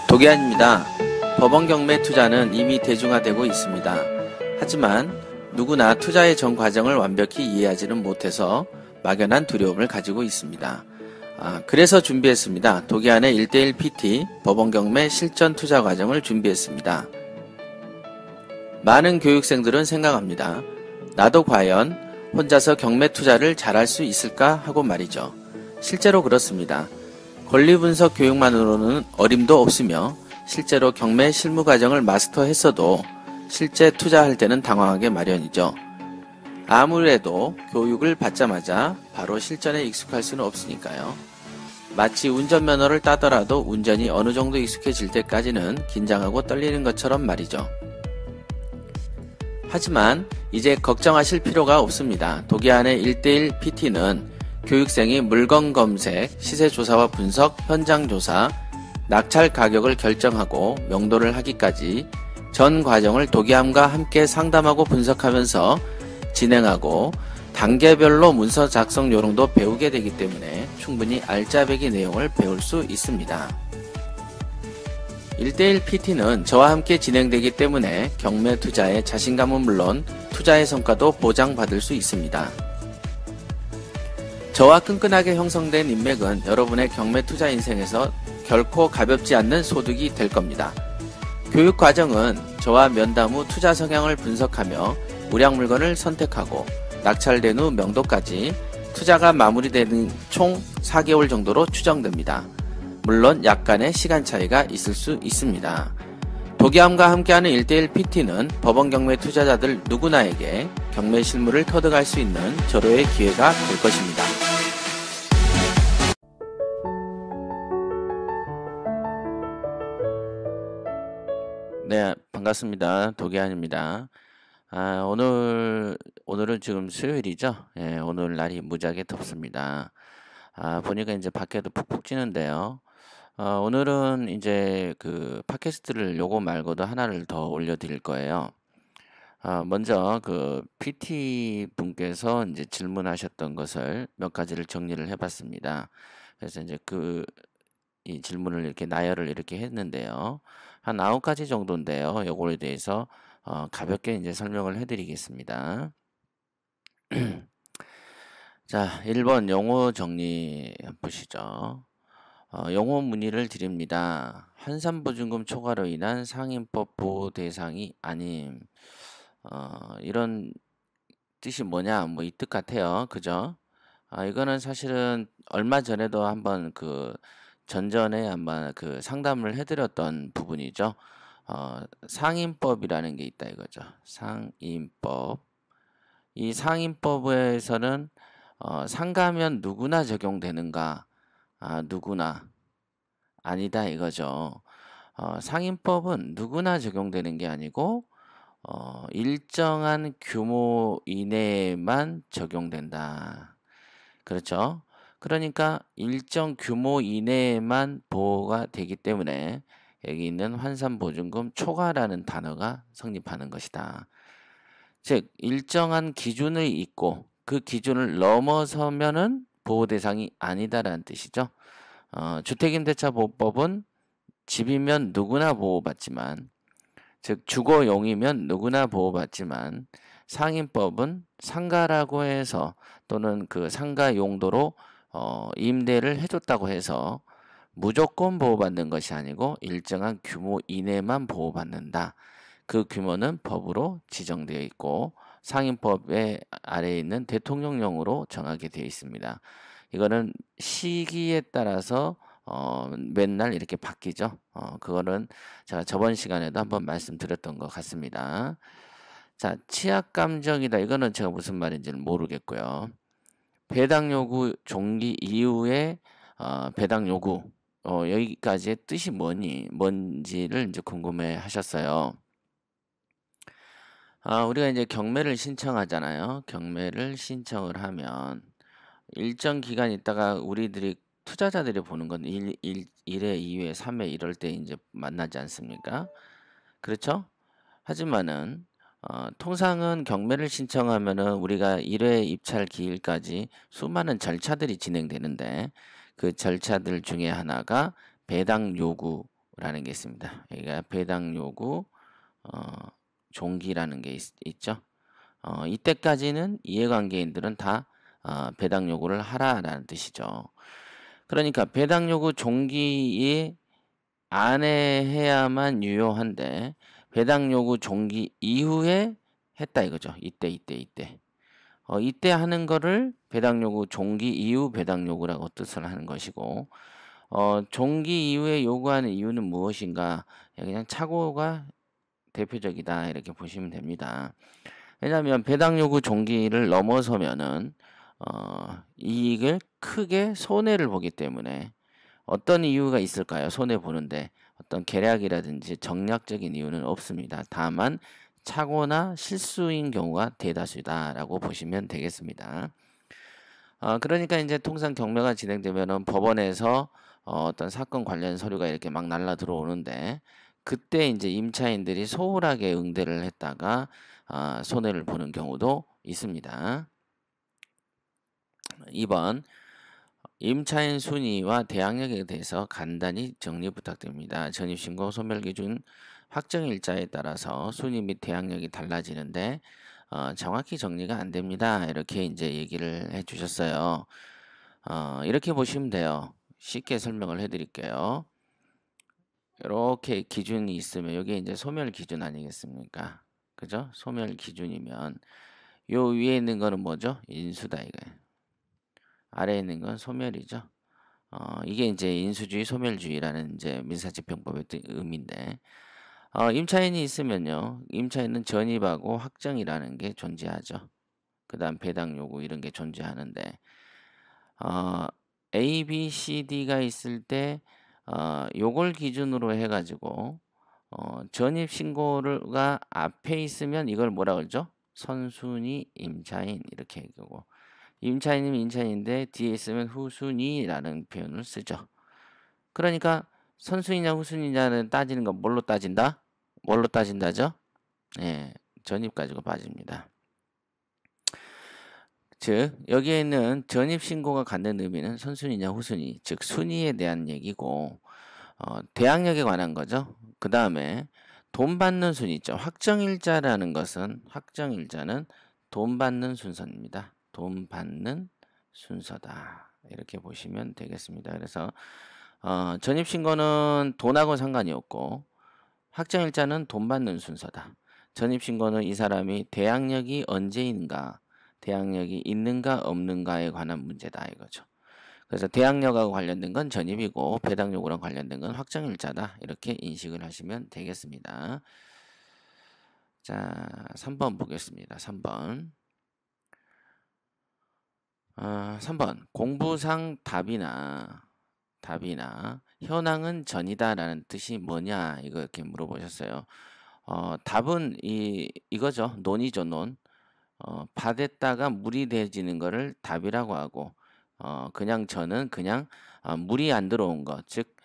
도기안입니다. 법원 경매 투자는 이미 대중화되고 있습니다. 하지만 누구나 투자의 전 과정을 완벽히 이해하지는 못해서 막연한 두려움을 가지고 있습니다. 그래서 준비했습니다. 도기안의 1:1 PT 법원 경매 실전 투자 과정을 준비했습니다. 많은 교육생들은 생각합니다. 나도 과연 혼자서 경매 투자를 잘할 수 있을까 하고 말이죠. 실제로 그렇습니다. 권리분석 교육만으로는 어림도 없으며 실제로 경매 실무 과정을 마스터했어도 실제 투자할 때는 당황하게 마련이죠. 아무래도 교육을 받자마자 바로 실전에 익숙할 수는 없으니까요. 마치 운전면허를 따더라도 운전이 어느 정도 익숙해질 때까지는 긴장하고 떨리는 것처럼 말이죠. 하지만 이제 걱정하실 필요가 없습니다. 도기안의 1:1 PT는 교육생이 물건 검색, 시세 조사와 분석, 현장 조사, 낙찰 가격을 결정하고 명도를 하기까지 전 과정을 도기안과 함께 상담하고 분석하면서 진행하고 단계별로 문서 작성 요령도 배우게 되기 때문에 충분히 알짜배기 내용을 배울 수 있습니다. 1:1 PT는 저와 함께 진행되기 때문에 경매 투자의 자신감은 물론 투자의 성과도 보장받을 수 있습니다. 저와 끈끈하게 형성된 인맥은 여러분의 경매 투자 인생에서 결코 가볍지 않는 소득이 될 겁니다. 교육 과정은 저와 면담 후 투자 성향을 분석하며 우량 물건을 선택하고 낙찰된 후 명도까지 투자가 마무리되는 총 4개월 정도로 추정됩니다. 물론 약간의 시간 차이가 있을 수 있습니다. 도기안과 함께하는 1:1 PT는 법원 경매 투자자들 누구나에게 경매 실무를 터득할 수 있는 절호의 기회가 될 것입니다. 네, 반갑습니다. 도기안입니다. 오늘은 지금 수요일이죠. 예, 오늘 날이 무지하게 덥습니다. 보니까 이제 밖에도 푹푹 찌는데요. 오늘은 이제 그 팟캐스트를 요거 말고도 하나를 더 올려드릴 거예요. 먼저 그 PT 분께서 이제 질문하셨던 것을 몇 가지를 정리를 해봤습니다. 그래서 이제 이 질문을 이렇게 나열을 이렇게 했는데요. 한 9가지 정도인데요. 요거에 대해서 가볍게 이제 설명을 해드리겠습니다. 자, 1번 용어 정리 보시죠. 용어 문의를 드립니다. 환산보증금 초과로 인한 상인법 보호 대상이 아님. 이런 뜻이 뭐냐? 뭐 이 뜻 같아요. 그죠? 이거는 사실은 얼마 전에도 한번 전전에 아마 상담을 해드렸던 부분이죠. 상인법이라는 게 있다 이거죠. 상인법. 이 상인법에서는 상가면 누구나 적용되는가? 누구나 아니다 이거죠. 상인법은 누구나 적용되는 게 아니고 일정한 규모 이내에만 적용된다. 그렇죠? 그러니까 일정 규모 이내에만 보호가 되기 때문에 여기 있는 환산보증금 초과라는 단어가 성립하는 것이다. 즉 일정한 기준을 있고 그 기준을 넘어서면은 보호 대상이 아니다라는 뜻이죠. 주택임대차보호법은 집이면 누구나 보호받지만, 즉 주거용이면 누구나 보호받지만 상인법은 상가라고 해서 또는 그 상가 용도로 임대를 해줬다고 해서 무조건 보호받는 것이 아니고 일정한 규모 이내만 보호받는다. 그 규모는 법으로 지정되어 있고 상인법의 아래에 있는 대통령령으로 정하게 되어 있습니다. 이거는 시기에 따라서 맨날 이렇게 바뀌죠. 그거는 제가 저번 시간에도 한번 말씀드렸던 것 같습니다. 자, 취약감정이다. 이거는 제가 무슨 말인지는 모르겠고요. 배당 요구 종기 이후에 배당 요구 여기까지의 뜻이 뭔지를 이제 궁금해 하셨어요. 우리가 이제 경매를 신청하잖아요. 경매를 신청을 하면 일정 기간 있다가 우리들이 투자자들이 보는 건 1회, 2회, 3회 이럴 때 이제 만나지 않습니까? 그렇죠? 하지만은 통상은 경매를 신청하면은 우리가 1회 입찰 기일까지 수많은 절차들이 진행되는데 그 절차들 중에 하나가 배당 요구 요구라는 게 있습니다. 여기가 배당 요구 종기라는 게 있죠. 이때까지는 이해관계인들은 다 배당 요구를 하라라는 뜻이죠. 그러니까 배당 요구 종기 안에 해야만 유효한데 배당 요구 종기 이후에 했다 이거죠. 이때. 이때 하는 거를 배당 요구 종기 이후 배당 요구라고 뜻을 하는 것이고 종기 이후에 요구하는 이유는 무엇인가? 그냥 착오가 대표적이다 이렇게 보시면 됩니다. 왜냐하면 배당 요구 종기를 넘어서면은 이익을 크게 손해를 보기 때문에 어떤 이유가 있을까요? 손해 보는데 어떤 계략이라든지 정략적인 이유는 없습니다. 다만 착오나 실수인 경우가 대다수다라고 보시면 되겠습니다. 그러니까 이제 통상 경매가 진행되면은 법원에서 어떤 사건 관련 서류가 이렇게 막 날라 들어오는데 그때 이제 임차인들이 소홀하게 응대를 했다가 손해를 보는 경우도 있습니다. 2번 임차인 순위와 대항력에 대해서 간단히 정리 부탁드립니다. 전입신고 소멸기준 확정일자에 따라서 순위 및 대항력이 달라지는데 정확히 정리가 안 됩니다. 이렇게 이제 얘기를 해주셨어요. 이렇게 보시면 돼요. 쉽게 설명을 해드릴게요. 이렇게 기준이 있으면 이게 이제 소멸 기준 아니겠습니까? 그죠? 소멸 기준이면 요 위에 있는 거는 뭐죠? 인수다 이거예요. 아래에 있는 건 소멸이죠. 이게 이제 인수주의, 소멸주의라는 이제 민사집행법의 의미인데, 임차인이 있으면요, 임차인은 전입하고 확정이라는 게 존재하죠. 그 다음 배당 요구 이런 게 존재하는데, A, B, C, D가 있을 때, 요걸 기준으로 해가지고, 전입 신고가 앞에 있으면 이걸 뭐라 그러죠? 선순위 임차인 이렇게 얘기하고, 임차인이면 임차인인데 뒤에 있으면 후순위라는 표현을 쓰죠. 그러니까 선순위냐 후순위냐는 따지는 건 뭘로 따진다? 뭘로 따진다죠? 예, 전입 가지고 빠집니다. 즉 여기에 있는 전입신고가 갖는 의미는 선순위냐 후순위, 즉 순위에 대한 얘기고 대항력에 관한 거죠. 그 다음에 돈 받는 순위 있죠. 확정일자라는 것은 확정일자는 돈 받는 순서입니다. 돈 받는 순서다. 이렇게 보시면 되겠습니다. 그래서 전입신고는 돈하고 상관이 없고 확정일자는 돈 받는 순서다. 전입신고는 이 사람이 대항력이 언제인가, 대항력이 있는가 없는가에 관한 문제다 이거죠. 그래서 대항력하고 관련된 건 전입이고 배당 요구랑 관련된 건 확정일자다. 이렇게 인식을 하시면 되겠습니다. 자, 3번 보겠습니다. 3번. 3번 공부상 답이나 현황은 전이다 라는 뜻이 뭐냐 이거 이렇게 물어보셨어요. 답은 이거죠. 논이죠. 논. 밭에다가 물이 대지는 거를 답이라고 하고 그냥 전은 그냥 물이 안 들어온 것, 즉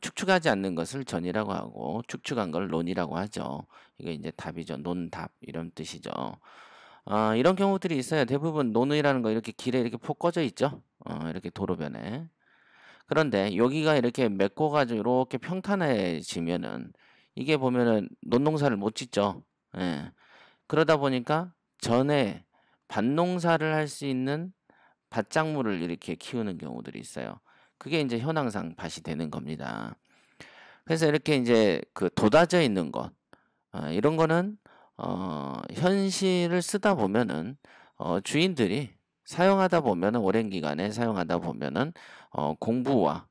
축축하지 않는 것을 전이라고 하고 축축한 걸 논이라고 하죠. 이게 이제 답이죠. 논답 이런 뜻이죠. 이런 경우들이 있어요. 대부분 논이라는 거 이렇게 길에 이렇게 폭 꺼져 있죠. 이렇게 도로변에. 그런데 여기가 이렇게 메꿔가지고 이렇게 평탄해지면은 이게 보면은 논농사를 못 짓죠. 예. 그러다 보니까 전에 밭농사를 할 수 있는 밭작물을 이렇게 키우는 경우들이 있어요. 그게 이제 현황상 밭이 되는 겁니다. 그래서 이렇게 이제 그 돋아져 있는 것, 이런 거는 현실을 쓰다 보면은 주인들이 사용하다 보면은 오랜 기간에 사용하다 보면은 공부와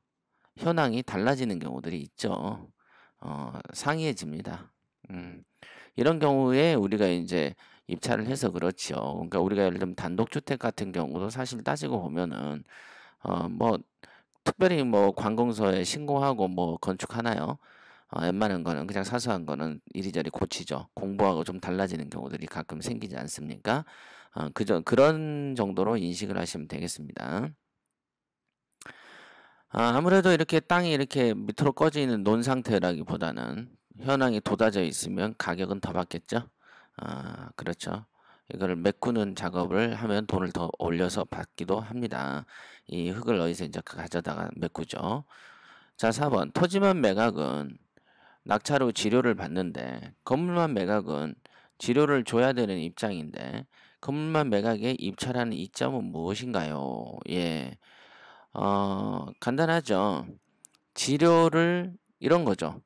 현황이 달라지는 경우들이 있죠. 상이해집니다. 이런 경우에 우리가 이제 입찰을 해서 그렇죠. 그러니까 우리가 예를 들면 단독주택 같은 경우도 사실 따지고 보면은 뭐 특별히 뭐 관공서에 신고하고 뭐 건축하나요? 웬만한 거는 그냥 사소한 거는 이리저리 고치죠. 공부하고 좀 달라지는 경우들이 가끔 생기지 않습니까? 그런 정도로 인식을 하시면 되겠습니다. 아무래도 이렇게 땅이 이렇게 밑으로 꺼져 있는 논 상태라기보다는 현황이 돋아져 있으면 가격은 더 받겠죠. 그렇죠. 이거를 메꾸는 작업을 하면 돈을 더 올려서 받기도 합니다. 이 흙을 어디서 이제 가져다가 메꾸죠. 자, 4번 토지만 매각은 낙찰후 지료를 받는데 건물만 매각은 지료를 줘야 되는 입장인데 건물만 매각에 입찰하는 이점은 무엇인가요? 예, 간단하죠. 지료를 이런 거죠.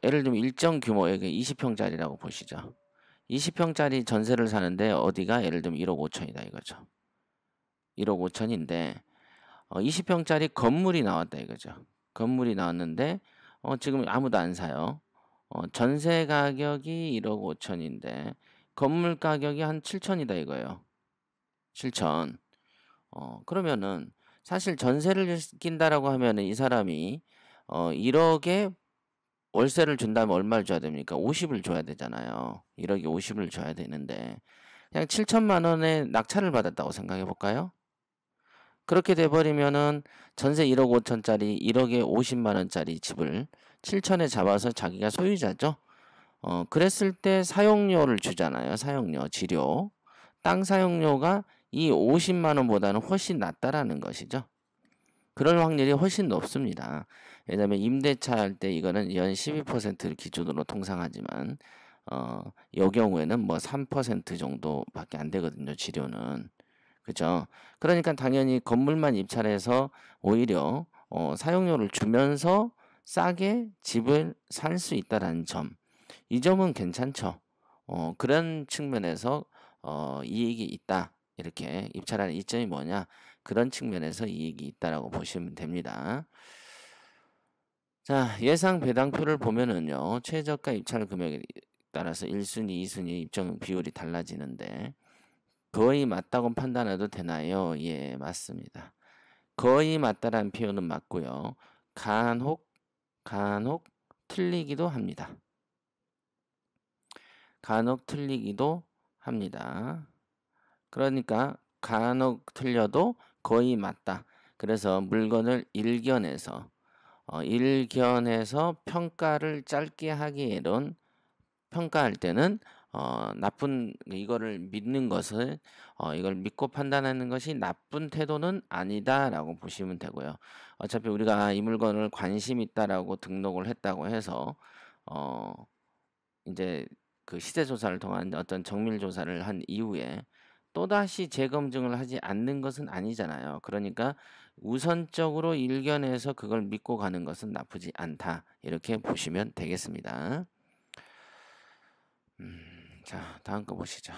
예를 들면 일정 규모의 20평짜리라고 보시죠. 20평짜리 전세를 사는데 어디가 예를 들면 1억 5천이다 이거죠. 1억 5천인데 20평짜리 건물이 나왔다 이거죠. 건물이 나왔는데 지금 아무도 안 사요. 전세 가격이 1억 5천인데 건물 가격이 한 7천이다 이거예요. 7천. 그러면은 사실 전세를 낀다라고 하면은 이 사람이 1억에 월세를 준다면 얼마를 줘야 됩니까? 50을 줘야 되잖아요. 1억에 50을 줘야 되는데 그냥 7천만 원에 낙찰을 받았다고 생각해 볼까요? 그렇게 돼버리면은 전세 1억 5천짜리 1억에 50만 원짜리 집을 7천에 잡아서 자기가 소유자죠. 그랬을 때 사용료를 주잖아요. 사용료, 지료. 땅 사용료가 이 50만 원보다는 훨씬 낫다라는 것이죠. 그럴 확률이 훨씬 높습니다. 왜냐하면 임대차 할 때 이거는 연 12%를 기준으로 통상하지만 이 경우에는 뭐 3% 정도밖에 안 되거든요. 지료는. 그죠? 그러니까 당연히 건물만 입찰해서 오히려 사용료를 주면서 싸게 집을 살 수 있다라는 점. 이 점은 괜찮죠. 그런 측면에서 이익이 있다. 이렇게 입찰하는 이점이 뭐냐? 그런 측면에서 이익이 있다라고 보시면 됩니다. 자, 예상 배당표를 보면은요. 최저가 입찰 금액에 따라서 1순위, 2순위 입점 비율이 달라지는데 거의 맞다고 판단해도 되나요? 예, 맞습니다. 거의 맞다라는 표현은 맞고요. 간혹 틀리기도 합니다. 간혹 틀리기도 합니다. 그러니까 간혹 틀려도 거의 맞다. 그래서 물건을 일견해서 평가를 짧게 하기에는 평가할 때는 나쁜 이거를 믿는 것을 이걸 믿고 판단하는 것이 나쁜 태도는 아니다라고 보시면 되고요. 어차피 우리가 이 물건을 관심 있다라고 등록을 했다고 해서 이제 그 시세 조사를 통한 어떤 정밀 조사를 한 이후에 또다시 재검증을 하지 않는 것은 아니잖아요. 그러니까 우선적으로 일견해서 그걸 믿고 가는 것은 나쁘지 않다. 이렇게 보시면 되겠습니다. 자, 다음 거 보시죠.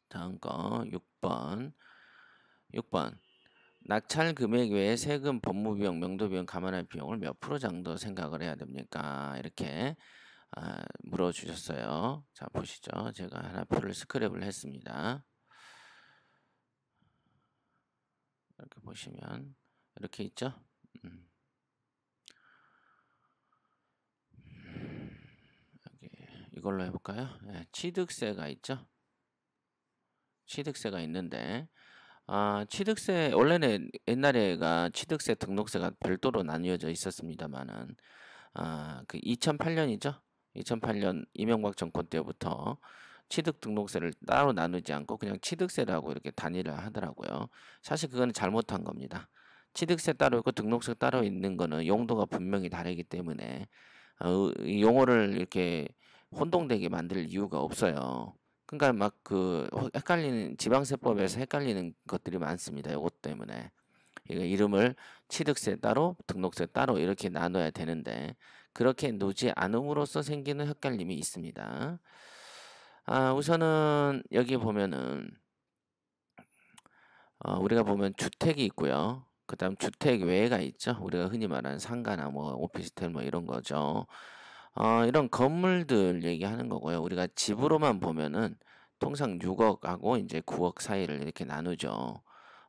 다음 거 6번. 6번. 낙찰 금액 외에 세금, 법무비용, 명도비용 감안할 비용을 몇 프로 정도 생각을 해야 됩니까? 이렇게 물어주셨어요. 자, 보시죠. 제가 하나 표를 스크랩을 했습니다. 이렇게 보시면 이렇게 있죠. 여기 이걸로 해볼까요? 네, 취득세가 있죠. 취득세가 있는데 취득세 원래는 옛날에가 취득세, 등록세가 별도로 나뉘어져 있었습니다만은 그 2008년이죠. 2008년 이명박 정권 때부터 취득 등록세를 따로 나누지 않고 그냥 취득세라고 이렇게 단위를 하더라고요. 사실 그거는 잘못한 겁니다. 취득세 따로 있고 등록세 따로 있는 거는 용도가 분명히 다르기 때문에 이 용어를 이렇게 혼동되게 만들 이유가 없어요. 그러니까 막 그 헷갈리는 지방세법에서 헷갈리는 것들이 많습니다. 이것 때문에 이름을 취득세 따로 등록세 따로 이렇게 나눠야 되는데 그렇게 놓지 않음으로써 생기는 헷갈림이 있습니다. 우선은 여기 보면은 우리가 보면 주택이 있고요. 그 다음 주택 외가 있죠. 우리가 흔히 말하는 상가나 뭐 오피스텔 뭐 이런 거죠. 이런 건물들 얘기하는 거고요. 우리가 집으로만 보면은 통상 6억하고 이제 9억 사이를 이렇게 나누죠.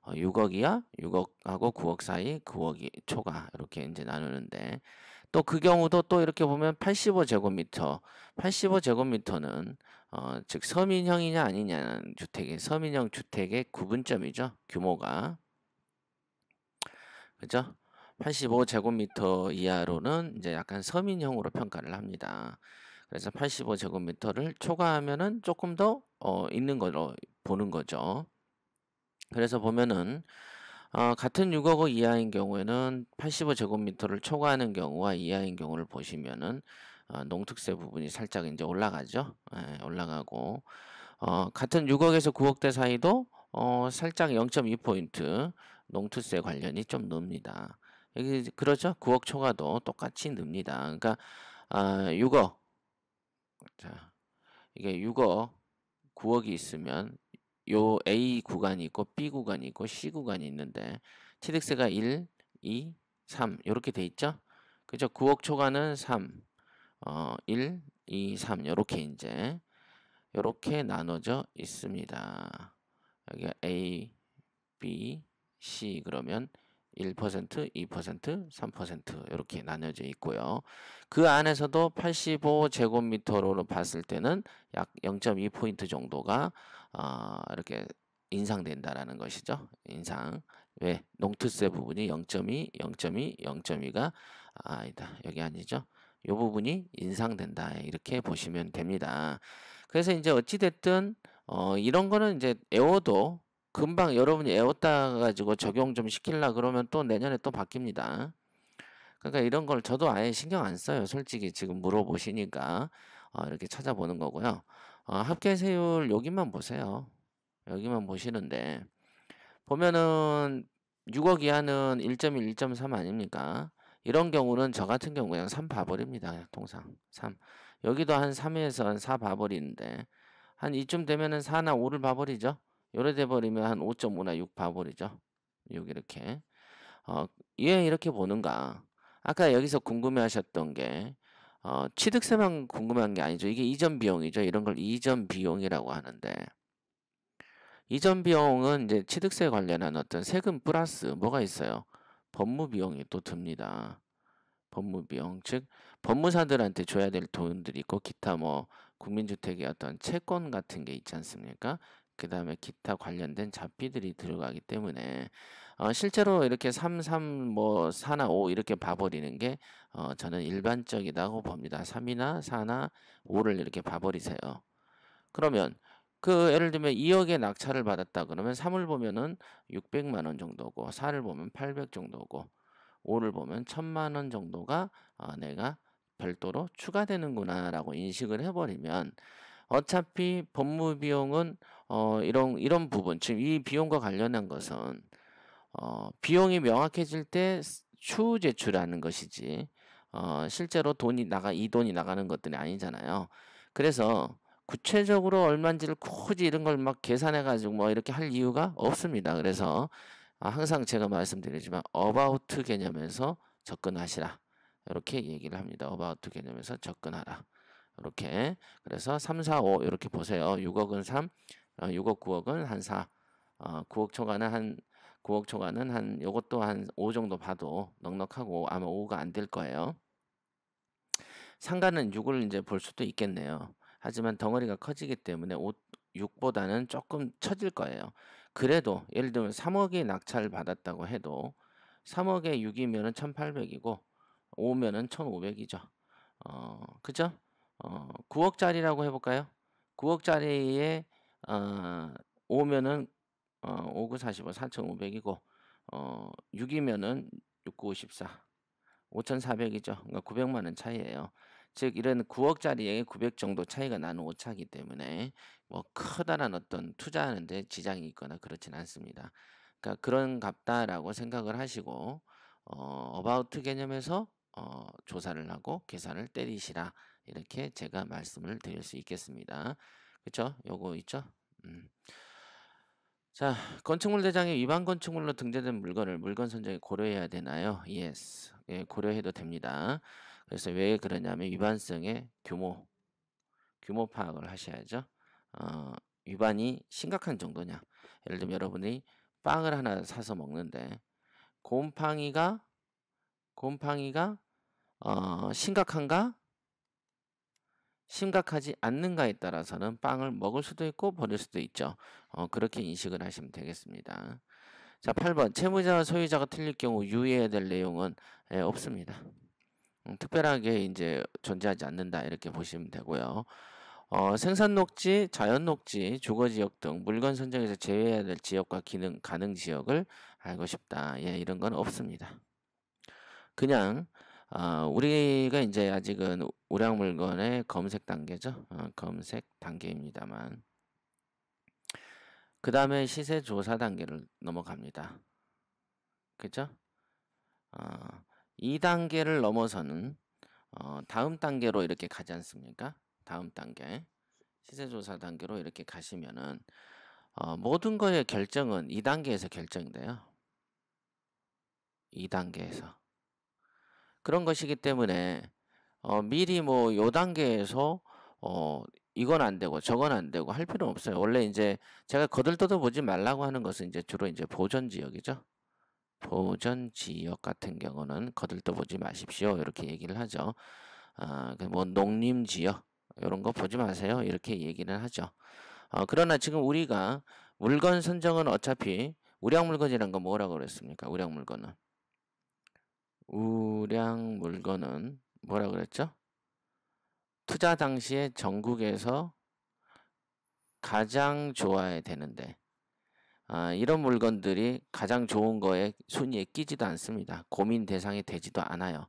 6억이야? 6억하고 9억 사이, 9억이 초과 이렇게 이제 나누는데 또 그 경우도 또 이렇게 보면 85제곱미터, 85제곱미터는 즉 서민형이냐 아니냐는 주택의 서민형 주택의 구분점이죠. 규모가. 그죠? 85제곱미터 이하로는 이제 약간 서민형으로 평가를 합니다. 그래서 85제곱미터를 초과하면은 조금 더 있는 걸로 보는 거죠. 그래서 보면은 같은 6억 이하인 경우에는 85제곱미터를 초과하는 경우와 이하인 경우를 보시면은 농특세 부분이 살짝 이제 올라가죠. 예, 올라가고 같은 6억에서 9억대 사이도 살짝 0.2포인트 농특세 관련이 좀 늡니다. 여기 그러죠? 9억 초과도 똑같이 늡니다. 그러니까 6억 자 이게 6억 9억이 있으면 요 A 구간이 있고 B 구간이 있고 C 구간이 있는데 취득세가 1, 2, 3 이렇게 돼 있죠? 그죠? 9억 초과는 3, 1, 2, 3 이렇게 이제 이렇게 나눠져 있습니다. 여기 A, B, C 그러면 1%, 2%, 3% 이렇게 나눠져 있고요. 그 안에서도 85제곱미터로 봤을 때는 약 0.2포인트 정도가 이렇게 인상된다라는 것이죠. 인상. 왜? 농특세 부분이 0.2, 0.2, 0.2가 아니다. 여기 아니죠. 이 부분이 인상된다. 이렇게 보시면 됩니다. 그래서 이제 어찌됐든 이런 거는 이제 애워도 금방 여러분이 애웠다 가지고 적용 좀 시킬라 그러면 또 내년에 또 바뀝니다. 그러니까 이런 걸 저도 아예 신경 안 써요. 솔직히 지금 물어보시니까 이렇게 찾아보는 거고요. 합계세율 여기만 보세요. 여기만 보시는데 보면은 6억 이하는 1.1, 1.3 아닙니까? 이런 경우는 저 같은 경우 그냥 3 봐버립니다. 그냥 통상 3. 여기도 한 3에서 한 4 봐버리는데 한 이쯤 되면은 4나 5를 봐버리죠. 요래 돼버리면 한 5.5나 6 봐버리죠. 6 이렇게. 왜 이렇게 보는가? 아까 여기서 궁금해하셨던 게 취득세만 궁금한 게 아니죠. 이게 이전 비용이죠. 이런 걸 이전 비용이라고 하는데 이전 비용은 이제 취득세 관련한 어떤 세금 플러스 뭐가 있어요? 법무 비용이 또 듭니다. 법무 비용, 즉 법무사들한테 줘야 될 돈들이 있고 기타 뭐 국민주택의 어떤 채권 같은 게 있지 않습니까? 그 다음에 기타 관련된 잡비들이 들어가기 때문에 실제로 이렇게 3, 3, 뭐 4나 5 이렇게 봐버리는 게 저는 일반적이라고 봅니다. 3이나 4나 5를 이렇게 봐버리세요. 그러면 그 예를 들면 2억의 낙찰을 받았다 그러면 3을 보면은 600만 원 정도고 4를 보면 800 정도고 5를 보면 1000만 원 정도가 내가 별도로 추가되는구나 라고 인식을 해버리면 어차피 법무 비용은 이런 부분 지금 이 비용과 관련한 것은 비용이 명확해질 때 추후 제출하는 것이지 실제로 이 돈이 나가는 것들이 아니잖아요. 그래서 구체적으로 얼마인지를 굳이 이런 걸 막 계산해 가지고 뭐 이렇게 할 이유가 없습니다. 그래서 항상 제가 말씀드리지만 about 개념에서 접근하시라. 이렇게 얘기를 합니다. about 개념에서 접근하라. 이렇게 그래서 3, 4, 5 이렇게 보세요. 6억은 3, 6억, 9억은 한 4, 9억 초과는 한 9억 초과는 한 요것도 한 5 정도 봐도 넉넉하고 아마 5가 안 될 거예요. 상가는 6을 이제 볼 수도 있겠네요. 하지만 덩어리가 커지기 때문에 6보다는 조금 처질 거예요. 그래도 예를 들면 3억의 낙찰을 받았다고 해도 3억에 6이면은 1800이고 5면은 1500이죠. 그죠? 9억짜리라고 해볼까요? 9억짜리에 5면은 5, 9, 45, 4500이고 6이면은 6, 9, 54, 5400이죠. 그러니까 900만 원 차이예요. 즉 이런 9억짜리에 900 정도 차이가 나는 오차이기 때문에 뭐 커다란 어떤 투자하는데 지장이 있거나 그렇진 않습니다. 그러니까 그런 값다라고 생각을 하시고 어바우트 개념에서 조사를 하고 계산을 때리시라 이렇게 제가 말씀을 드릴 수 있겠습니다. 그쵸? 요거 있죠? 자, 건축물 대장에 위반 건축물로 등재된 물건을 물건 선정에 고려해야 되나요? Yes. 예, 고려해도 됩니다. 그래서 왜 그러냐면 위반성의 규모 파악을 하셔야죠. 위반이 심각한 정도냐. 예를 들면 여러분이 빵을 하나 사서 먹는데 곰팡이가 심각한가? 심각하지 않는가에 따라서는 빵을 먹을 수도 있고 버릴 수도 있죠. 그렇게 인식을 하시면 되겠습니다. 자, 8번 채무자와 소유자가 틀릴 경우 유의해야 될 내용은 없습니다. 특별하게 이제 존재하지 않는다 이렇게 보시면 되고요. 생산 녹지, 자연 녹지, 주거 지역 등 물건 선정에서 제외해야 될 지역과 기능 가능 지역을 알고 싶다. 예, 이런 건 없습니다. 그냥 우리가 이제 아직은 우량 물건의 검색 단계죠. 검색 단계입니다만 그 다음에 시세 조사 단계를 넘어갑니다. 그죠? 2단계를 넘어서는 다음 단계로 이렇게 가지 않습니까? 다음 단계 시세 조사 단계로 이렇게 가시면은 모든 거의 결정은 2단계에서 결정돼요. 2단계에서. 그런 것이기 때문에 미리 뭐 요 단계에서 이건 안 되고 저건 안 되고 할 필요는 없어요. 원래 이제 제가 거들떠도 보지 말라고 하는 것은 이제 주로 이제 보전 지역이죠. 보전 지역 같은 경우는 거들떠 보지 마십시오. 이렇게 얘기를 하죠. 뭐 농림 지역 이런 거 보지 마세요. 이렇게 얘기는 하죠. 그러나 지금 우리가 물건 선정은 어차피 우량 물건이란 거 뭐라고 그랬습니까? 우량 물건은. 우량 물건은 뭐라 그랬죠? 투자 당시에 전국에서 가장 좋아야 되는데 이런 물건들이 가장 좋은 거에 순위에 끼지도 않습니다. 고민 대상이 되지도 않아요.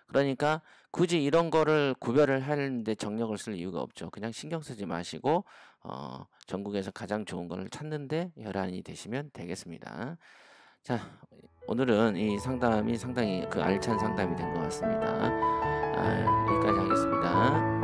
그러니까 굳이 이런 거를 구별을 하는데 정력을 쓸 이유가 없죠. 그냥 신경 쓰지 마시고 전국에서 가장 좋은 거를 찾는데 혈안이 되시면 되겠습니다. 자, 오늘은 이 상담이 상당히 그 알찬 상담이 된 것 같습니다. 여기까지 하겠습니다.